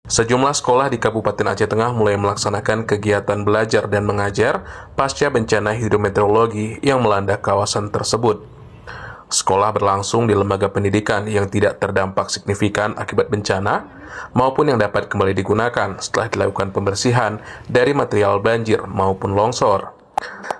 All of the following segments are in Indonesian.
Sejumlah sekolah di Kabupaten Aceh Tengah mulai melaksanakan kegiatan belajar dan mengajar pasca bencana hidrometeorologi yang melanda kawasan tersebut. Sekolah berlangsung di lembaga pendidikan yang tidak terdampak signifikan akibat bencana, maupun yang dapat kembali digunakan setelah dilakukan pembersihan dari material banjir maupun longsor.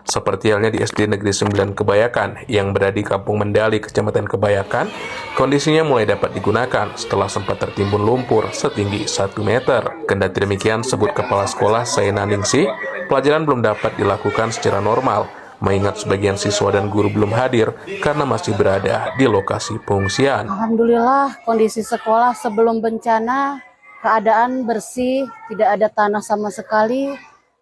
Seperti halnya di SD Negeri 9 Kebayakan yang berada di Kampung Mendali, Kecamatan Kebayakan, kondisinya mulai dapat digunakan setelah sempat tertimbun lumpur setinggi 1 meter. Kendati demikian, sebut Kepala Sekolah Saina Ningsih, pelajaran belum dapat dilakukan secara normal, mengingat sebagian siswa dan guru belum hadir karena masih berada di lokasi pengungsian. Alhamdulillah, kondisi sekolah sebelum bencana, keadaan bersih, tidak ada tanah sama sekali.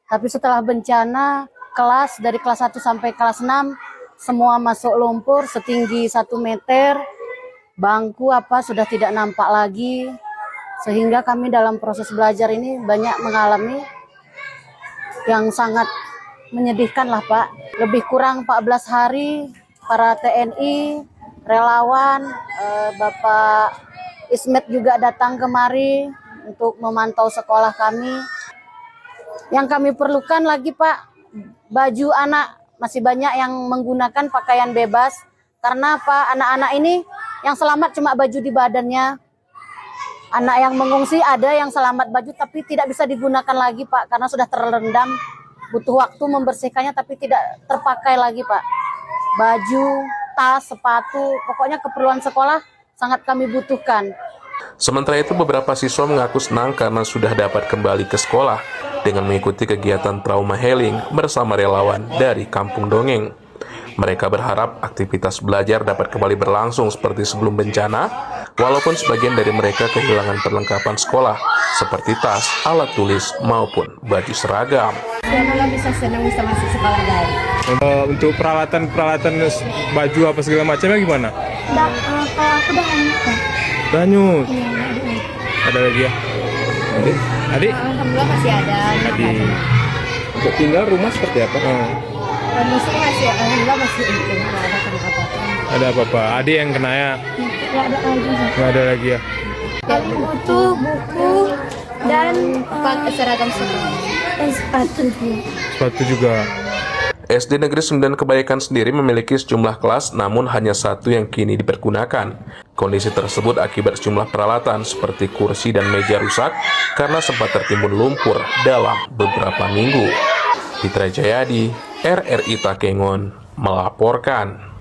Tapi setelah bencana, kelas dari kelas 1 sampai kelas 6 semua masuk lumpur setinggi 1 meter, bangku sudah tidak nampak lagi, sehingga kami dalam proses belajar ini banyak mengalami yang sangat menyedihkan lah Pak. Lebih kurang 14 hari para TNI, relawan, Bapak Ismet juga datang kemari untuk memantau sekolah kami. Yang kami perlukan lagi Pak, baju anak masih banyak yang menggunakan pakaian bebas, karena Pak, anak-anak ini yang selamat cuma baju di badannya. Anak yang mengungsi ada yang selamat baju tapi tidak bisa digunakan lagi Pak, karena sudah terendam, butuh waktu membersihkannya tapi tidak terpakai lagi Pak. Baju, tas, sepatu, pokoknya keperluan sekolah sangat kami butuhkan. Sementara itu, beberapa siswa mengaku senang karena sudah dapat kembali ke sekolah dengan mengikuti kegiatan trauma healing bersama relawan dari Kampung Dongeng. Mereka berharap aktivitas belajar dapat kembali berlangsung seperti sebelum bencana, walaupun sebagian dari mereka kehilangan perlengkapan sekolah seperti tas, alat tulis, maupun baju seragam. Semoga bisa senang bisa masuk sekolah lagi. Untuk peralatan baju apa segala macamnya gimana? Kalau aku udah hanyut. Udah hanyut. Iya, Ada lagi ya? Adik? Alhamdulillah masih ada. Adik. Untuk tinggal rumah seperti apa? Kondisi masih, alhamdulillah masih itu. Nggak ada apa-apa. Ada apa-apa? Adik yang kena ya? Nggak ada lagi. Nggak ada lagi ya? Yang butuh buku dan seragam sekolah. Dan sepatu. Sepatu juga. SD Negeri 9 Kebayakan sendiri memiliki sejumlah kelas, namun hanya satu yang kini dipergunakan. Kondisi tersebut akibat sejumlah peralatan seperti kursi dan meja rusak karena sempat tertimbun lumpur dalam beberapa minggu. Fitra Jayadi, RRI Takengon, melaporkan.